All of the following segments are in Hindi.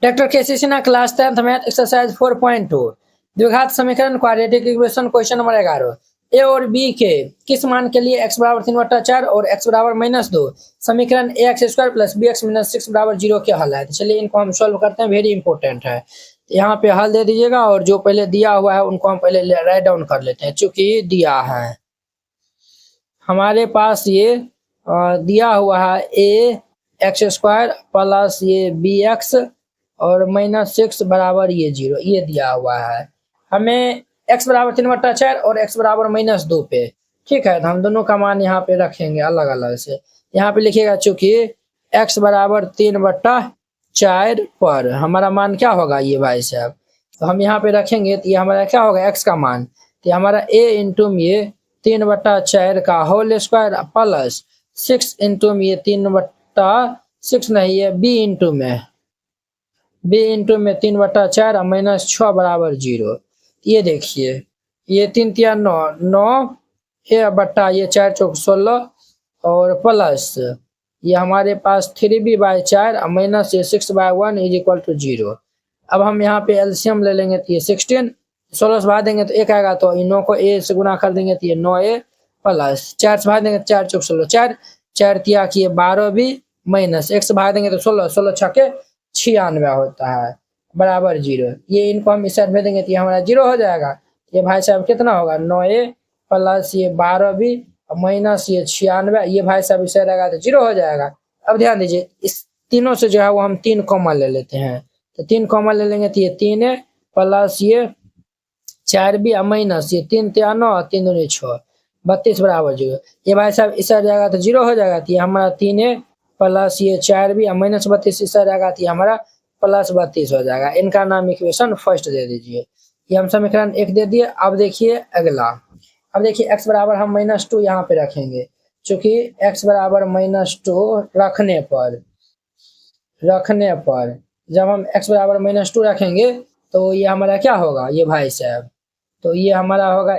डॉक्टर के सी ना क्लास 10th मैथ एक्सरसाइज 4.2 द्विघात समीकरण क्वाड्रेटिक इक्वेशन क्वेश्चन नंबर 11 ए और बी के किस मान के लिए x बराबर 3/4 और x बराबर -2 समीकरण ax² प्लस bx - 6 बराबर 0 के हल है। तो चलिए इनको हम सॉल्व करते हैं, वेरी इंपॉर्टेंट है। यहाँ पे हल दे दीजिएगा और जो पहले दिया हुआ है उनको हम पहले राइट डाउन कर लेते हैं। चूंकि दिया है हमारे पास ये दिया हुआ है ax² प्लस ये bx और -6 बराबर ये 0, ये दिया हुआ है। हमें x बराबर 3/4 और x बराबर -2 पे, ठीक है। तो हम दोनों का मान यहाँ पे रखेंगे अलग अलग से। यहाँ पे लिखिएगा चूंकि x बराबर 3/4 पर हमारा मान क्या होगा ये भाई साहब, तो हम यहाँ पे रखेंगे तो ये हमारा क्या होगा x का मान, तो हमारा a इंटू ये 3/4 का होल स्क्वायर प्लस 6 इंटू ये 3/6 नहीं है b इंटू में 3/4 और -6 बराबर 0। ये देखिए ये 3 तिया 9 ये बट्टा ये 4 चौक 16 और प्लस ये हमारे पास 3b/4 और माइनस ये 6/1 इज इक्वल टू 0। अब हम यहाँ पे एलसीएम ले लेंगे तो ये 16, 16 से भाग देंगे तो 1 आएगा, तो इन 9 को a से गुना कर देंगे तो ये 9a प्लस 4 से भाग देंगे तो 4 चौक 16 4 तिया की ये 12 भी माइनस 1 से भाग देंगे तो 16 16 छक्के 96 होता है बराबर 0। ये इनको हम इस साइड में देंगे तो ये हमारा 0 हो जाएगा। ये भाई साहब कितना होगा 9a प्लस ये 12 भी माइनस ये 96, ये भाई साहब इस साइड आएगा तो 0 हो जाएगा। अब ध्यान दीजिए इस तीनों से जो है वो हम 3 कॉमन ले लेते हैं, तो 3 कॉमन ले लेंगे तो ये 3a प्लस ये 4b माइनस ये 3 तिया 9 और 3 दूनी 6 32 बराबर 0। ये भाई साहब इस साइड जाएगा तो 0 हो जाएगा, तो ये हमारा 3a प्लस ये 4b माइनस 32 इस साइड आएगा तो ये हमारा प्लस 32 हो जाएगा। इनका नाम इक्वेशन फर्स्ट दे दीजिए। ये हम समीकरण 1 दे दिए। अब देखिए अगला, अब देखिए x बराबर हम -2 यहाँ पे रखेंगे, क्योंकि x बराबर -2 रखने पर जब हम x बराबर -2 रखेंगे तो ये हमारा क्या होगा ये भाई साहब, तो ये हमारा होगा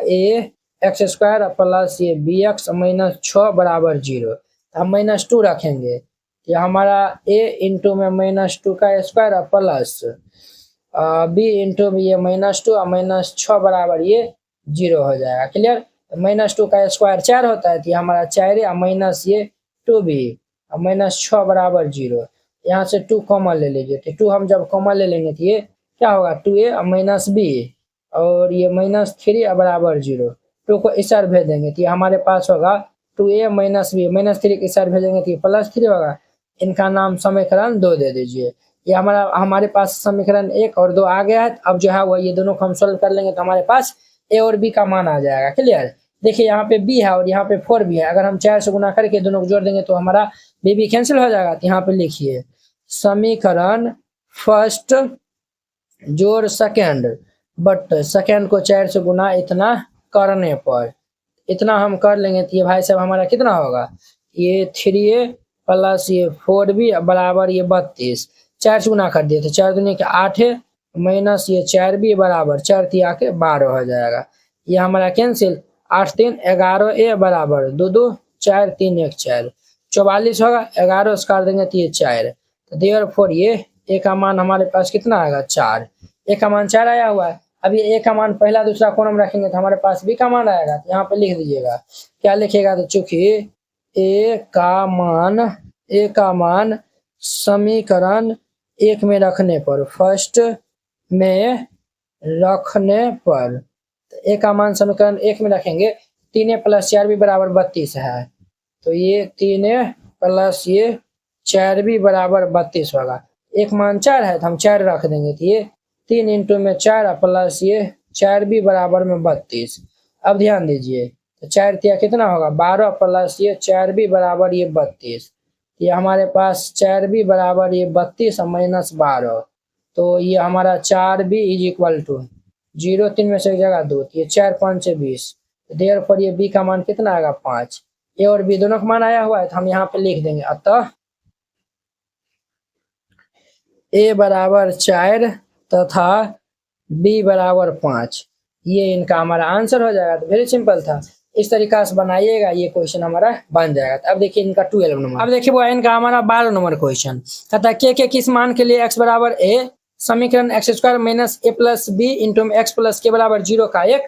ax² प्लस ये bx -6 बराबर 0। हम -2 रखेंगे, ये हमारा a इंटू में -2 का स्क्वायर प्लस b इंटू में ये -2 और -6 बराबर ये 0 हो जाएगा। क्लियर। -2 का स्क्वायर 4 होता है, तो ये हमारा 4 या माइनस ये 2b और -6 बराबर 0। यहाँ से 2 कॉमन ले लीजिए, तो 2 हम जब कॉमन ले लेंगे तो ये क्या होगा 2a और -b और ये -3 बराबर 0। 2 को इस साइड भेज देंगे तो ये हमारे पास होगा 2a -b -3 के साइड भेजेंगे तो ये +3 होगा। इनका नाम समीकरण 2 दे दीजिए। ये हमारे पास समीकरण 1 और 2 आ गया है। अब जो है वो ये दोनों को हम सोल्व कर लेंगे तो हमारे पास a और b का मान आ जाएगा। क्लियर। देखिए यहाँ पे b है और यहाँ पे 4b है, अगर हम 4 से गुना करके दोनों को जोड़ देंगे तो हमारा b भी कैंसिल हो जाएगा। तो यहाँ पे लिखिए समीकरण फर्स्ट जोड़ सेकेंड, बट सेकेंड को 4 से गुना इतना करने पर इतना हम कर लेंगे तो ये भाई साहब हमारा कितना होगा ये 3a प्लस ये 4b बराबर ये 32। 4 से गुना कर दिए तो 4 दूनी के 8 है माइनस ये 4b बराबर 4 तिया के 12 हो जाएगा। ये हमारा कैंसिल 8 3 11a बराबर 2 2 4 3 1 4 44 होगा। 11 से काट देंगे तो ये 4, तो देयरफॉर ये a का मान हमारे पास कितना आएगा 4। a का मान 4 आया हुआ है। अब ये a का मान पहला दूसरा कॉलम रखेंगे तो हमारे पास b का मान आएगा। तो यहाँ पे लिख दीजिएगा क्या लिखेगा, तो चूंकि a का मान समीकरण 1 में रखने पर फर्स्ट में रखने पर, तो a का मान समीकरण 1 में रखेंगे 3a प्लस 4b बराबर 32 है, तो ये 3a प्लस ये 4b बराबर 32 होगा। एक मान 4 है तो हम 4 रख देंगे, तो ये 3 इंटू में 4 प्लस ये 4b बराबर में 32। अब ध्यान दीजिए तो 4 तिया कितना होगा 12 प्लस ये 4b बराबर ये 32। ये हमारे पास 4b बराबर ये 32 माइनस 12, तो ये हमारा 4b इज इक्वल टू 0 3 में से एक जगह 2, ये 4 5 20। देयरफॉर ये b का मान कितना आएगा 5। a और b दोनों का मान आया हुआ है तो हम यहाँ पे लिख देंगे अतः a बराबर 4 तथा b बराबर 5। ये इनका हमारा आंसर हो जाएगा। तो वेरी सिंपल था, इस तरीका से बनाइएगा, ये क्वेश्चन हमारा बन जाएगा। तो अब देखिए इनका 12 नंबर। अब देखिए वो इनका हमारा 12 नंबर क्वेश्चन कहता है के किस मान के लिए x बराबर a समीकरण x square minus a plus b into x plus k बराबर 0 का एक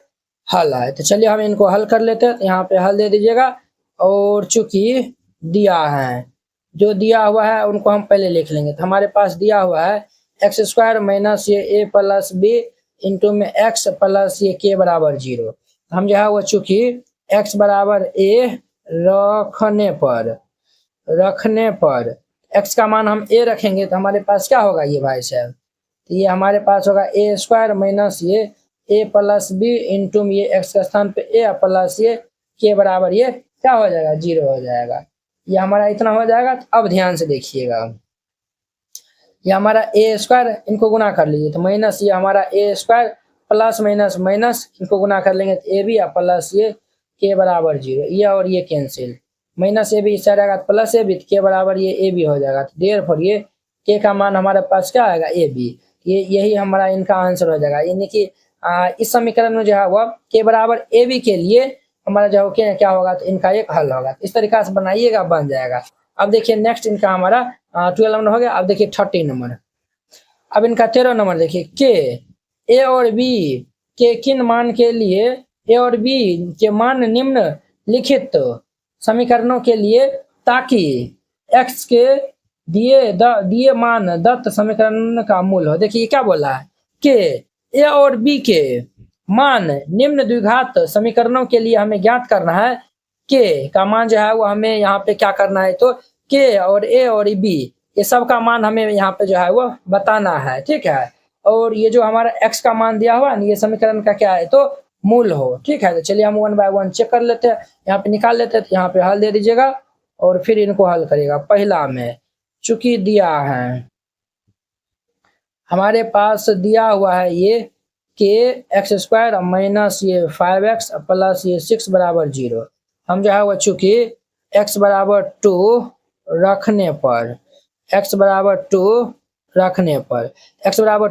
हल है। तो चलिए हम इनको हल कर लेते हैं। यहाँ पे हल दे दीजिएगा, और चूंकि दिया है, जो दिया हुआ है उनको हम पहले लिख लेंगे। तो हमारे पास दिया हुआ है एक्स स्क्वायर माइनस ये ए प्लस बी इंटू में एक्स प्लस ये के बराबर 0। हम जो है वो चूंकि एक्स बराबर ए रखने पर एक्स का मान हम ए रखेंगे तो हमारे पास क्या होगा ये भाई साहब, तो ये हमारे पास होगा ए स्क्वायर माइनस ये ए प्लस बी इंटू ये एक्स के स्थान पे ए प्लस ये के बराबर ये क्या हो जाएगा 0 हो जाएगा। ये हमारा इतना हो जाएगा। तो अब ध्यान से देखिएगा, ये हमारा ए स्क्वायर इनको गुना कर लीजिए तो माइनस ये हमारा ए स्क्वायर प्लस माइनस माइनस इनको गुना कर लेंगे तो ए बी प्लस ये के बराबर 0, ये और ये कैंसिल, माइनस ए बी इस साइड आएगा प्लस ए बी के बराबर ये बी हो जाएगा। तो देयरफॉर ये के का मान हमारे पास क्या आएगा ए बी। ये यही हमारा इनका आंसर हो जाएगा। यानी कि इस समीकरण में जो है वह के बराबर ए बी के लिए हमारा जो क्या होगा तो इनका एक हल होगा। इस तरीका से बनाइएगा, बन जाएगा। अब देखिए नेक्स्ट इनका हमारा 12 नंबर हो गया। अब देखिए 13 नंबर। अब इनका 13 नंबर देखिए के ए और बी के किन मान के लिए ए और बी के मान निम्न लिखित समीकरणों के लिए ताकि एक्स के दिए मान दत्त समीकरण का मूल हो। देखिए क्या बोला है कि ए और बी के मान निम्न द्विघात समीकरणों के लिए हमें ज्ञात करना है। के का मान जो है वो हमें यहाँ पे क्या करना है, तो के और ए और बी ये सब का मान हमें यहाँ पे जो है वो बताना है, ठीक है। और ये जो हमारा एक्स का मान दिया हुआ है ये समीकरण का क्या है तो मूल हो, ठीक है। तो चलिए हम 1 बाय 1 चेक कर लेते हैं, यहाँ पे निकाल लेते हैं। तो यहाँ पे हल दे दीजिएगा और फिर इनको हल करिएगा। पहला में चूंकि दिया है हमारे पास दिया हुआ है ये के एक्स स्क्वायर माइनस ये 5x प्लस ये 6 बराबर 0। हम जो है वो चूंकि x बराबर 2 रखने पर x बराबर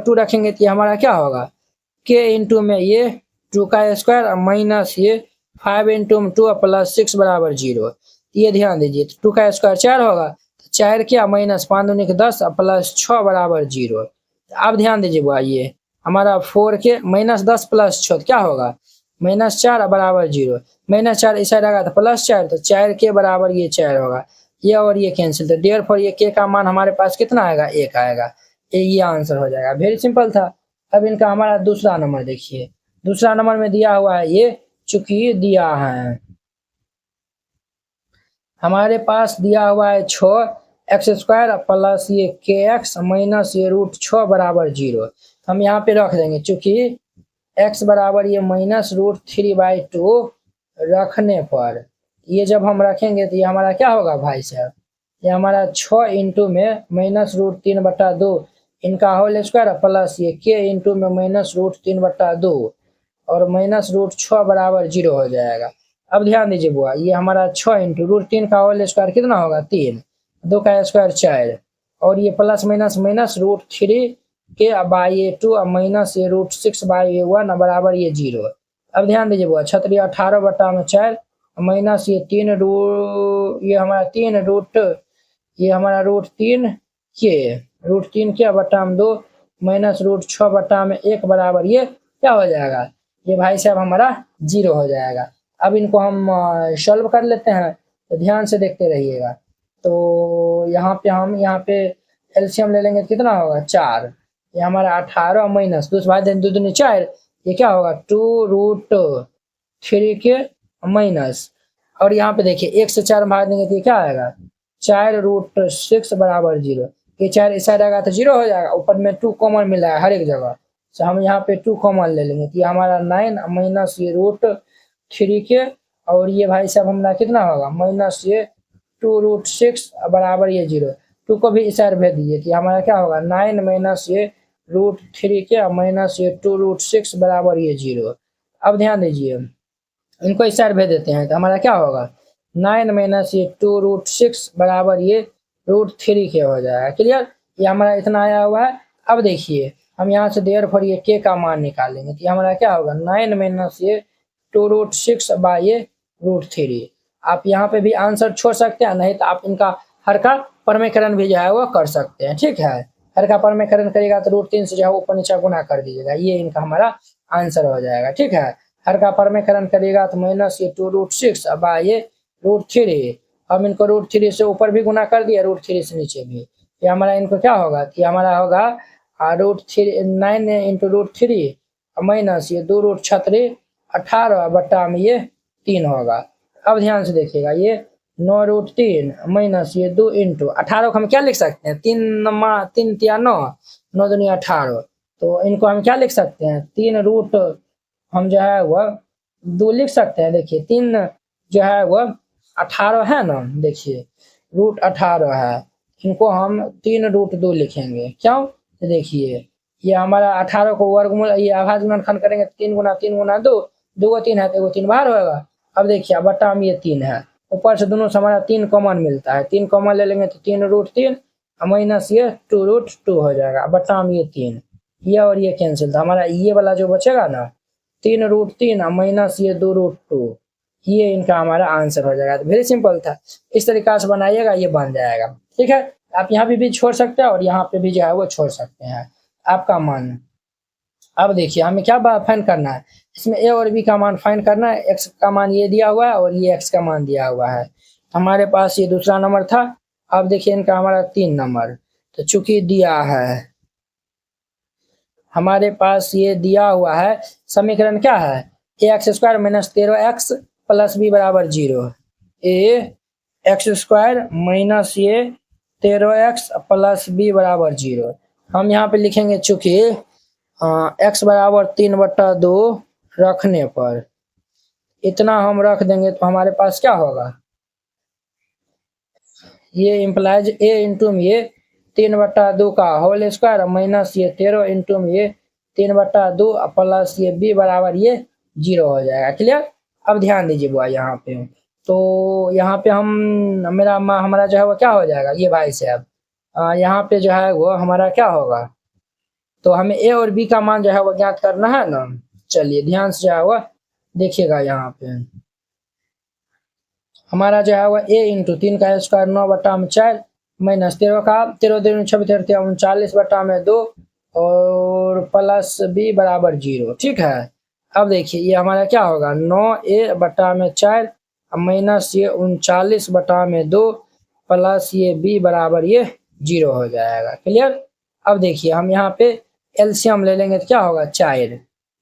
2 रखेंगे तो ये हमारा क्या होगा k इंटू में ये 2 का स्क्वायर माइनस ये 5 इंटू 2 प्लस 6 बराबर 0। ये ध्यान दीजिए 2 का स्क्वायर 4 होगा, 4 क्या माइनस 5 दूनी के 10 प्लस 6 बराबर 0। अब ध्यान दीजिए बुआ, ये हमारा 4 के माइनस 10 प्लस 6 क्या होगा -4 बराबर 0। -4 इस साइड आएगा तो +4, तो 4 के बराबर ये 4 होगा। ये और ये कैंसिल, तो देयरफॉर ये के का मान हमारे पास कितना आएगा 1 आएगा। ये आंसर हो जाएगा। वेरी सिंपल था। अब इनका हमारा दूसरा नंबर देखिए। दूसरा नंबर में दिया हुआ है ये चूंकि दिया है हमारे पास दिया हुआ है 6 एक्स स्क्वायर प्लस ये के एक्स माइनस ये √6 बराबर 0। हम यहाँ पे रख देंगे चूंकि x बराबर ये -√3/2 रखने पर ये जब हम रखेंगे तो ये हमारा क्या होगा भाई साहब, ये हमारा 6 इंटू में -√3/2 इनका होल स्क्वायर प्लस ये के इंटू में -√3/2 और -√6 बराबर 0 हो जाएगा। अब ध्यान दीजिए बुआ, ये हमारा 6 इंटू √3 का होल स्क्वायर कितना होगा 3, 2 का स्क्वायर 4 और ये प्लस माइनस माइनस √3 के बाई ये 2 माइनस ये √6/1 बराबर ये 0। अब ध्यान दीजिए बुआ, 18/4 माइनस ये 3 ये हमारा 3 रूट ये हमारा √3 के बटा में 2 माइनस √6/1 बराबर ये क्या हो जाएगा, ये भाई साहब हमारा 0 हो जाएगा। अब इनको हम सॉल्व कर लेते हैं, तो ध्यान से देखते रहिएगा। तो यहाँ पे एलसीएम ले लेंगे तो कितना होगा 4, ये हमारा 18 माइनस 2 भाई 2 दूनी 4, ये क्या होगा 2√3 के माइनस और यहाँ पे देखिए 1 से 4 भाग देंगे तो ये क्या आएगा 4√6 बराबर 0। ये 4 इस साइड आएगा तो 0 हो जाएगा, ऊपर में 2 कॉमन मिला है हर एक जगह, तो हम यहाँ पे 2 कॉमन ले लेंगे तो ये हमारा 9 माइनस ये √3 के और ये भाई साहब हमारा कितना होगा माइनस ये 2√6 बराबर ये 0। 2 को भी इस साइड भेज दीजिए कि हमारा क्या होगा 9 माइनस ये √3 के माइनस ये 2√6 बराबर ये 0। अब ध्यान दीजिए इनको इस साइड भेज देते हैं तो हमारा क्या होगा 9 माइनस ये 2√6 बराबर ये √3 के हो जाएगा। क्लियर, ये हमारा इतना आया हुआ है। अब देखिए हम यहाँ से देयरफॉर ये के का मान निकालेंगे तो हमारा क्या होगा 9 माइनस ये 2√6 बाई ये √3। आप यहाँ पे भी आंसर छोड़ सकते हैं, नहीं तो आप इनका हर का परमीकरण भी जो है वो कर सकते हैं। ठीक है, हर का परमीकरण करिएगा तो √3 से जो है ऊपर नीचे गुना कर दीजिएगा, ये इनका हमारा आंसर हो जाएगा। ठीक है, हर का परमीकरण करिएगा तो माइनस ये 2√6, अब ये √3, हम इनको √3 से ऊपर भी गुना कर दिया, √3 से नीचे भी, ये हमारा इनको क्या होगा कि हमारा होगा √3 9 इंटू √3 माइनस ये 2√36 18 बट्टा में ये 3 होगा। अब ध्यान से देखिएगा, ये 9√3 माइनस ये 2 इंटू 18 को हम क्या लिख सकते हैं, 3 तिया 9, 9 दूनी 18, तो इनको हम क्या लिख सकते हैं, 3 रूट हम जो है वह 2 लिख सकते हैं। देखिए 3 जो है वह 18 है ना, देखिए √18 है, इनको हम 3√2 लिखेंगे। क्यों, तो देखिए ये हमारा 18 को वर्गमूल ये आभाज्य गुणनखंड करेंगे, 3 गुना 3 गुना 2, 2 को 3 है तो एगो 3 बाहर होगा। अब देखिए बट्टा में ये 3 है, ऊपर से दोनों से हमारा 3 कॉमन मिलता है, 3 कॉमन ले लेंगे तो 3√3 माइनस ये 2√2 हो जाएगा, बट्टा में ये 3, ये और ये कैंसिल, तो हमारा ये वाला जो बचेगा ना 3√3 माइनस ये 2√2, ये इनका हमारा आंसर हो जाएगा। तो वेरी सिंपल था, इस तरीका से बनाइएगा, ये बन जाएगा। ठीक है, आप यहाँ पे भी छोड़ सकते हैं और यहाँ पे भी जो है वो छोड़ सकते हैं, आपका मन। अब देखिए हमें क्या फाइंड करना है, इसमें ए और बी का मान फाइंड करना है, एक्स का मान ये दिया हुआ है और ये एक्स का मान दिया हुआ है, हमारे पास ये दूसरा नंबर था। अब देखिए इनका हमारा 3 नंबर, तो चूंकि दिया है हमारे पास ये दिया हुआ है, समीकरण क्या है, ax² minus 13x plus b बराबर 0, ax² माइनस ये 13x प्लस b बराबर 0। हम यहाँ पे लिखेंगे चूंकि x बराबर 3/2 रखने पर, इतना हम रख देंगे तो हमारे पास क्या होगा, ये इम्प्लाइज a इंटू में ये 3/2 का होल स्क्वायर माइनस ये 13 इंटू में ये 3/2 प्लस ये b बराबर ये 0 हो जाएगा। क्लियर, अब ध्यान दीजिए बुआ यहाँ पे, तो यहाँ पे हम हमारा जो है वो क्या हो जाएगा, ये भाई साहब यहाँ पे जो है वो हमारा क्या होगा, तो हमें a और b का मान जो है वो ज्ञात करना है ना। चलिए ध्यान से जो है वो देखिएगा, यहाँ पे हमारा जो है वो a इंटू 3 का स्क्वायर 9/4 माइनस 13 का 13 दूनी 26 39 बट्टा में 2 और प्लस b बराबर 0। ठीक है, अब देखिए ये हमारा क्या होगा 9a/4 माइनस ये 39/2 प्लस ये b बराबर ये 0 हो जाएगा। क्लियर, अब देखिए हम यहाँ पे एलसीएम ले लेंगे तो क्या होगा 4,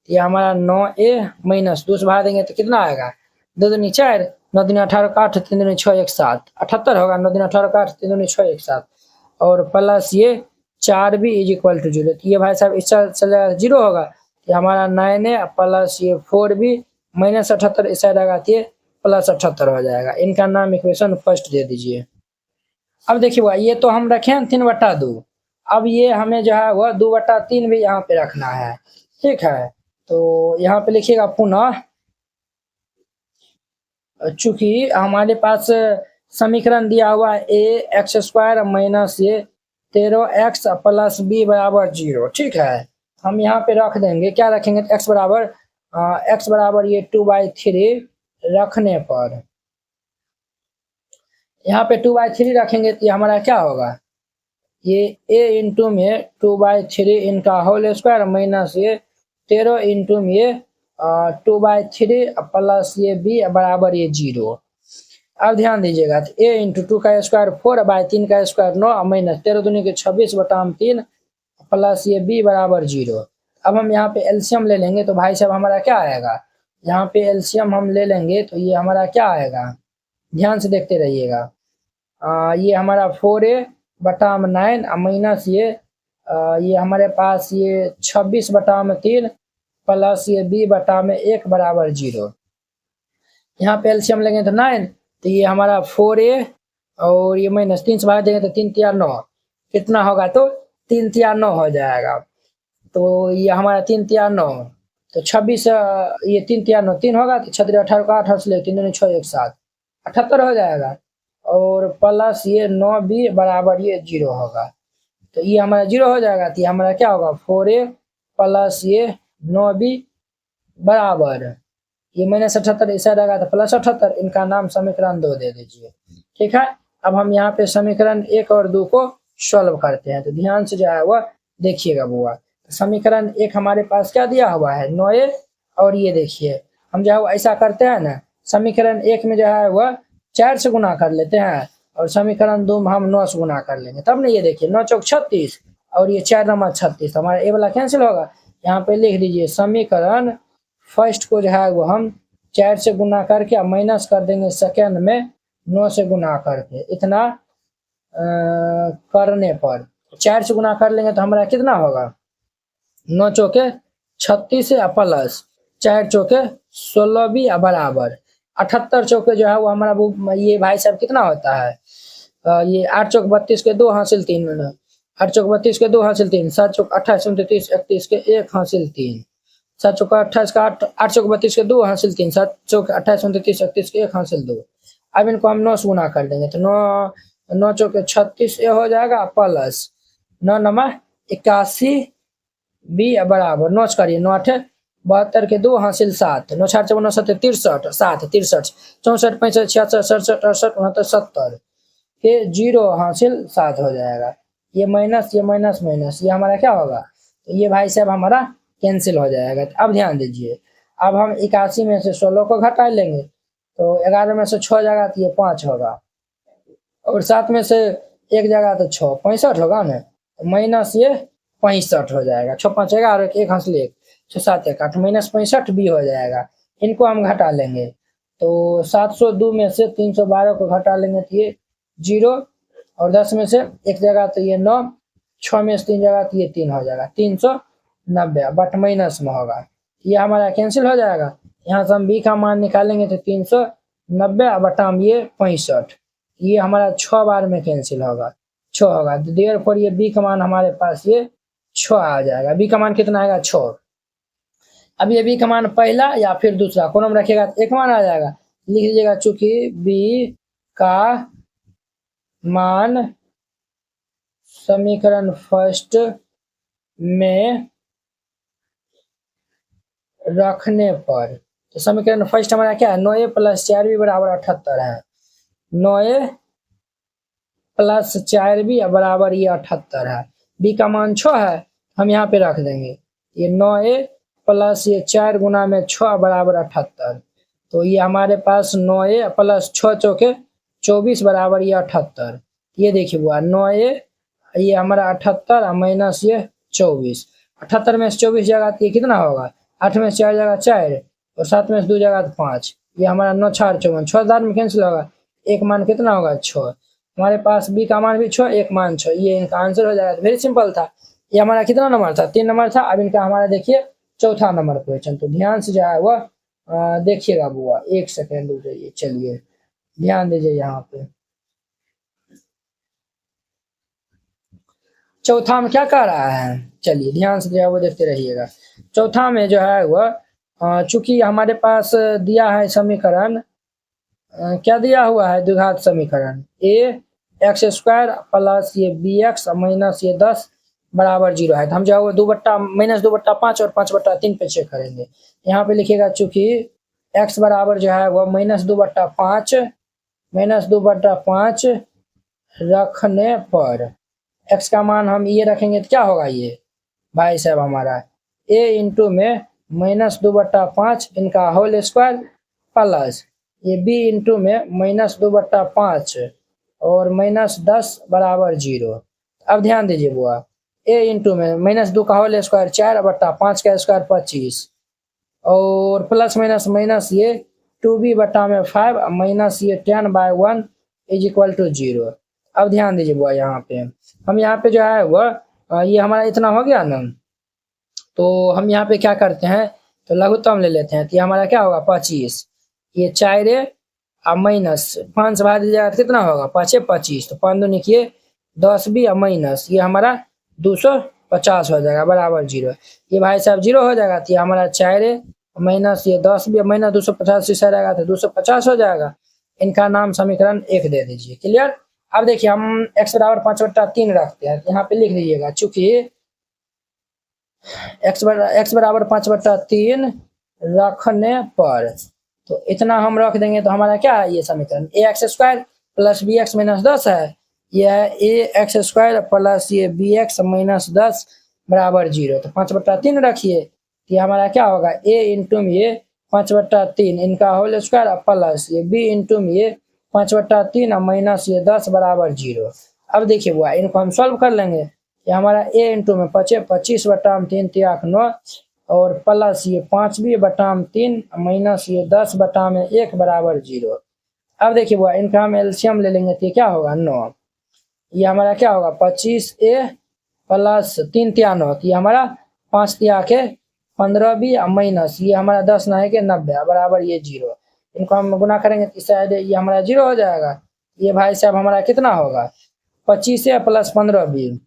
ये हमारा 9a माइनस 2 से भाग देंगे तो कितना आएगा, 2 दूनी 4, 9 दूनी 18 का 8, 3 दूनी 6 1 7 78 होगा, 9 दूनी 18 का 8, 3 दूनी 6 1 7 और प्लस ये 4b इज इक्वल टू 0, तो ये भाई साहब इससे चलेगा 0 होगा, ये हमारा 9a प्लस ये 4b माइनस 78 इस साइड आएगा तो ये प्लस 78 हो जाएगा। इनका नाम इक्वेशन फर्स्ट दे दीजिए। अब देखिए भाई ये तो हम रखे हैं 3/2, अब ये हमें जो है वह 2/3 भी यहाँ पे रखना है। ठीक है, तो यहाँ पे लिखिएगा पुनः, चूंकि हमारे पास समीकरण दिया हुआ है ax² माइनस ये 13x प्लस b बराबर 0। ठीक है, हम यहाँ पे रख देंगे, क्या रखेंगे, x बराबर ये 2/3 रखने पर, यहाँ पे 2/3 रखेंगे तो ये हमारा क्या होगा, ये a इंटू में 2/3 इनका होल स्क्वायर माइनस ये 13 इंटू में ये 2/3 प्लस ये b बराबर ये 0। अब ध्यान दीजिएगा, तो a इंटू 2 का स्क्वायर 4/3 का स्क्वायर 9 माइनस 13 दूनी के 26/3 प्लस ये b बराबर 0। अब हम यहाँ पे एलसीएम ले लेंगे तो भाई साहब हमारा क्या आएगा, यहाँ पे एलसीएम हम ले लेंगे तो ये हमारा क्या आएगा, ध्यान से देखते रहिएगा, ये हमारा 4a/9 माइनस ये हमारे पास ये 26/3 प्लस ये b/1 बराबर 0। यहाँ पे एलसीएम लेंगे तो 9, तो ये हमारा 4a और ये माइनस 3 से भाग देंगे तो 3 तिया 9, कितना होगा, तो 3 तिया 9 हो जाएगा, तो ये हमारा 3 तिया 9, तो 26 ये 3 तिया 9 3 होगा, तो 6 18 का 8 से ले 3 दूनी 6 1 7 78 हो जाएगा और प्लस ये 9b बराबर ये 0 होगा, तो ये हमारा 0 हो जाएगा, तो ये हमारा क्या होगा 4a प्लस ये 9b बराबर ये -78 इस साइड आएगा तो +78, इनका नाम समीकरण 2 दे दीजिए। ठीक है, अब हम यहाँ पे समीकरण 1 और 2 को सॉल्व करते हैं, तो ध्यान से जो है वह देखिएगा बुआ। समीकरण 1 हमारे पास क्या दिया हुआ है 9a, और ये देखिए हम जो है वो ऐसा करते हैं ना, समीकरण 1 में जो है वह 4 से गुना कर लेते हैं और समीकरण 2 में हम 9 से गुना कर लेंगे, तब ना ये देखिए 9 चौक 36 और ये 4 नंबर 36, हमारा ए वाला कैंसिल होगा। यहाँ पे लिख दीजिए समीकरण फर्स्ट को जो है वो हम 4 से गुना करके माइनस कर देंगे सेकेंड में 9 से गुना करके, इतना करने पर 4 से गुना कर लेंगे तो हमारा कितना होगा 9 चौके 36 प्लस 4 चौके 16 भी बराबर 78 चौके जो है वो हमारा ये भाई साहब कितना होता है, ये 8 चौक 32 के 2 हासिल 3, 8 चौक 32 के 2 हासिल 3, 7 चौक 28 29 31 के 1 हासिल 3, 7 चौक 28 का 8 चौक 32 के 2 हासिल 3, 7 चौक 28 29 31 के 1 हासिल 2। अब इनको हम 9 से गुना कर देंगे तो 9 चौके 36 हो जाएगा प्लस 9 नंबर 81 बी बराबर 9 करिए 9 8 72 के 2 हासिल 7, 9 6 9 7 63 7 63 64 65 66 67 68 69 70 के 0 हासिल 7 हो जाएगा। ये माइनस ये हमारा क्या होगा, तो ये भाई साहब हमारा कैंसिल हो जाएगा। तो अब ध्यान दीजिए, अब हम 81 में से 16 को घटा लेंगे तो 11 में से 6 जाएगा तो ये 5 होगा और 7 में से 1 जाएगा तो 6 65 होगा ना, माइनस ये 65 हो जाएगा। 6 5 11 1 हासिल 1 6 7 1 8 माइनस 65 भी हो जाएगा। इनको हम घटा लेंगे तो 702 में से 312 को घटा लेंगे तो ये 0 और 10 में से 1 जगह तो ये 9, 6 में से 3 जगह तो ये 3 हो जाएगा 390 बट माइनस में होगा, ये हमारा कैंसिल हो जाएगा। यहाँ से हम b का मान निकालेंगे तो 390 बटाम ये 65, ये हमारा 6 बार में कैंसिल होगा 6 होगा, तो देयरफॉर ये b का मान हमारे पास ये 6 आ जाएगा। b का मान कितना आएगा 6। अब ये b का मान पहला या फिर दूसरा कॉलम रखिएगा तो एक मान आ जाएगा, लिख लीजिएगा चूंकि b का मान समीकरण फर्स्ट में रखने पर, तो समीकरण फर्स्ट हमारा क्या है 9a प्लस 4b बराबर 78 है, 9a प्लस 4b बराबर ये 78 है। b का मान 6 है, हम यहाँ पे रख देंगे ये 9a प्लस ये 4 गुना में 6 बराबर 78, तो ये हमारे पास 9a प्लस 6 चौके 24 बराबर ये 78। ये देखिए हुआ 9a ये हमारा 78 माइनस ये 24, 78 में से 24 जगह तो ये कितना होगा 8 में से 4 जगह 4 और 7 में से 2 जगह 5, ये हमारा 9 4 54 6 दार में कैंसिल होगा, एक मान कितना होगा 6, हमारे पास b का मान भी 6 एक मान 6, ये इनका आंसर हो जाएगा। वेरी सिंपल था, ये हमारा कितना नंबर था 3 नंबर था। अब इनका हमारा देखिए चौथा नंबर क्वेश्चन, तो ध्यान से जो है वह देखिएगा बुआ, 1 सेकेंड रुक जाइए, चलिए ध्यान दीजिए यहाँ पे चौथा में क्या कह रहा है, चलिए ध्यान से जो है वो देखते रहिएगा। चौथा में जो है वह चूंकि हमारे पास दिया है समीकरण क्या दिया हुआ है द्विघात समीकरण ax² प्लस ये bx माइनस ये 10 बराबर 0 है, तो हम जो है वो -2/5 और 5/3 पे चेक करेंगे। यहाँ पे लिखिएगा चूंकि x बराबर जो है वह -2/5 रखने पर x का मान हम ये रखेंगे तो क्या होगा ये भाई साहब हमारा a इंटू में -2/5 इनका होल स्क्वायर प्लस ये b इंटू में -2/5 और -10 बराबर 0। अब ध्यान दीजिए बुआ, a इंटू में -2 का होल स्क्वायर 4/5 का स्क्वायर 25 और प्लस माइनस ये 2b/5 माइनस ये 10/1 = 0। अब ध्यान दीजिए बुआ, यहाँ पे हम यहाँ पे जो है वह ये हमारा इतना हो गया ना, तो हम यहाँ पे क्या करते हैं तो लघुत्तम ले लेते हैं, तो ये हमारा क्या होगा 25, ये 4 माइनस 5 से भाग दीजिएगा तो कितना होगा 5 25, तो 5 दूनी किए 10b माइनस ये हमारा 250 हो जाएगा बराबर 0। ये भाई साहब 0 हो जाएगा, तो ये हमारा 4 माइनस ये 10b माइनस 250 से रहेगा तो 250 हो जाएगा। इनका नाम समीकरण 1 दे दीजिए। क्लियर। अब देखिए हम x बराबर 5/3 रखते हैं, यहाँ पे लिख लीजिएगा चूंकि x बराबर 5/3 रखने पर। तो इतना हम रख देंगे तो हमारा क्या है ये समीकरण, a x square plus b x minus 10 है। यह है ए एक्स स्क्वायर प्लस ये बी एक्स माइनस 10 बराबर 0। तो 5/3 रखिए, ये हमारा क्या होगा, ए इंटू ये 5/3 इनका होल स्क्वायर प्लस ये बी इंटू ये 5/3 और माइनस ये 10 बराबर 0। अब देखिए बुआ, इनको हम सॉल्व कर लेंगे। ये हमारा ए इंटू में 25/3 3 9 और प्लस ये 5b/3 माइनस ये 10/1 बराबर 0। अब देखिए बुआ, इनका हम एलसीएम ले लेंगे तो ये क्या होगा 9। ये हमारा क्या होगा 25a प्लस 3 3 9, ये हमारा 5 3 के 15b माइनस ये हमारा 10 9 के 90 बराबर ये 0। इनको हम गुना करेंगे तो इस साइड ये हमारा 0 हो जाएगा। ये भाई साहब हमारा कितना होगा 25a plus 15b,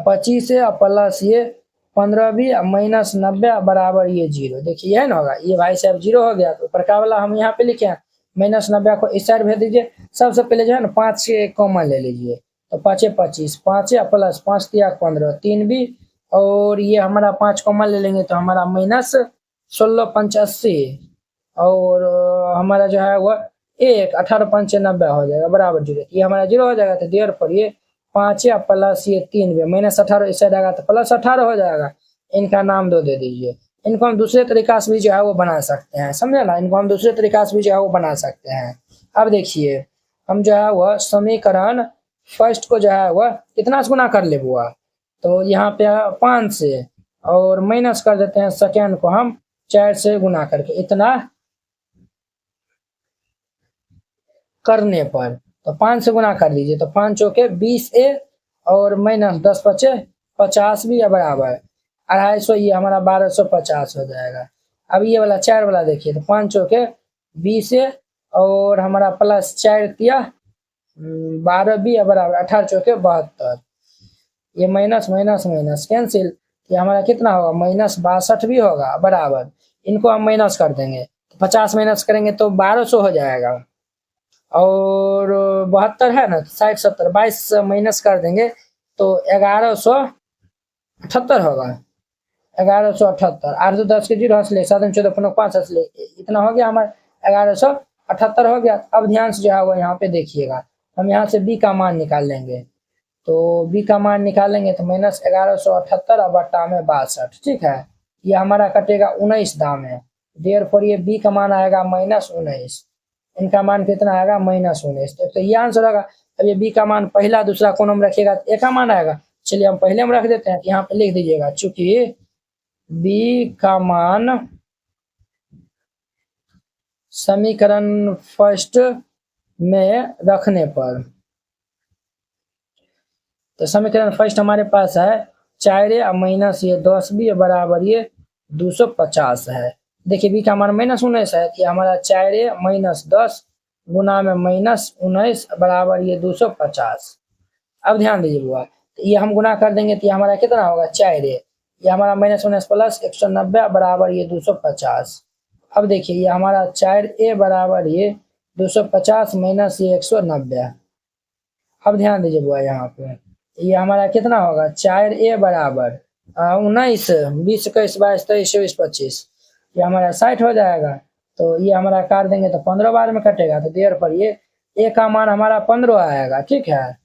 25a plus ये 15b माइनस 90 बराबर ये 0। देखिए है ना होगा, ये भाई साहब 0 हो गया। तो ऊपर का वाला हम यहाँ पे लिखे हैं, माइनस 90 को इस साइड भेज दीजिए। सबसे पहले जो है ना 5 से कॉमन ले लीजिए, तो 5 25 5 प्लस 5 3 15 3b और ये हमारा 5 कॉमन ले लेंगे तो हमारा माइनस 1685 और हमारा जो है वो 1 18 5 90 हो जाएगा बराबर 0। ये हमारा 0 हो जाएगा। तो देयर पर ये 5 प्लस ये 3b माइनस 18 इस साइड आएगा तो प्लस 18 हो जाएगा। इनका नाम 2 दे दीजिए। इनको हम दूसरे तरीका से भी जो है वो बना सकते हैं, समझे ना। इनको हम दूसरे तरीका से भी जो है वो बना सकते हैं। अब देखिए हम जो है वह समीकरण फर्स्ट को जो है वह कितना से गुना कर ले बुआ, तो यहाँ पे 5 से और माइनस कर देते हैं सेकेंड को हम 4 से गुना करके। इतना करने पर तो 5 से गुना कर लीजिए, तो 5 चौके 20a और माइनस 10 5 50 भी है बराबर 250। ये हमारा 1250 हो जाएगा। अब ये वाला 4 वाला देखिए, तो 5 चौके 20a और हमारा प्लस 4 तिया 12 भी है बराबर 18 चौके 72। ये माइनस माइनस माइनस कैंसिल, ये हमारा कितना होगा माइनस 62 भी होगा बराबर। इनको हम माइनस कर देंगे, 50 माइनस करेंगे तो 1200 हो जाएगा और 72 है ना 60 70 22 माइनस कर देंगे तो 1178 होगा। 1178 8 तो 10 के 0 हंस ले 7 14 15 5 हंस ले, इतना हो गया हमारा 1178 हो गया। अब ध्यान से जो है वो यहाँ पे देखिएगा, हम यहाँ से b का मान निकाल लेंगे। तो b का मान निकालेंगे तो माइनस 1178 बट्टा में 62, ठीक है। ये हमारा कटेगा 19 दाम है। देयर पर ये b का मान आएगा -19, इनका मान कितना आएगा -19। तो ये आंसर होगा। अब ये b का मान पहला दूसरा कौन में रखिएगा तो a का मान आएगा। चलिए हम पहले में रख देते हैं, यहाँ पे लिख दीजिएगा चूंकि b का मान समीकरण फर्स्ट में रखने पर, तो समीकरण फर्स्ट हमारे पास है 4a माइनस ये 10b बराबर ये 250 है। देखिए b का मान -19 है, कि हमारा 4a माइनस 10 गुना में -19 बराबर ये 250। अब ध्यान दीजिए बुआ, तो ये हम गुना कर देंगे तो ये हमारा कितना होगा 4a, ये हमारा -19 प्लस 190 बराबर ये 250। अब देखिए ये हमारा 4a बराबर ये 250 माइनस ये 190। अब ध्यान दीजिए बुआ, यहाँ पे ये हमारा कितना होगा 4a बराबर 19 20 21 22 23 24 25, ये हमारा 60 हो जाएगा। तो ये हमारा काट देंगे तो 15 बार में कटेगा। तो देर पर ये a का मान हमारा 15 आएगा, ठीक है।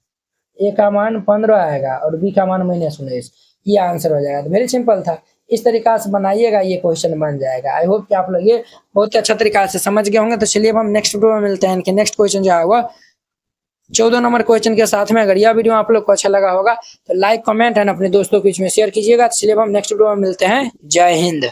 a का मान 15 आएगा और b का मान -19, ये आंसर हो जाएगा। तो वेरी सिंपल था। इस तरीका से बनाइएगा, ये क्वेश्चन बन जाएगा। आई होप कि आप लोग ये बहुत ही अच्छा तरीका से समझ गए होंगे। तो चलिए अब हम नेक्स्ट वीडियो में मिलते हैं। इनके नेक्स्ट क्वेश्चन जो है वो 14 नंबर क्वेश्चन के साथ में। अगर यह वीडियो आप लोग को अच्छा लगा होगा तो लाइक कमेंट एंड अपने दोस्तों के बीच में शेयर कीजिएगा। तो चलिए अब हम नेक्स्ट वीडियो में मिलते हैं। जय हिंद।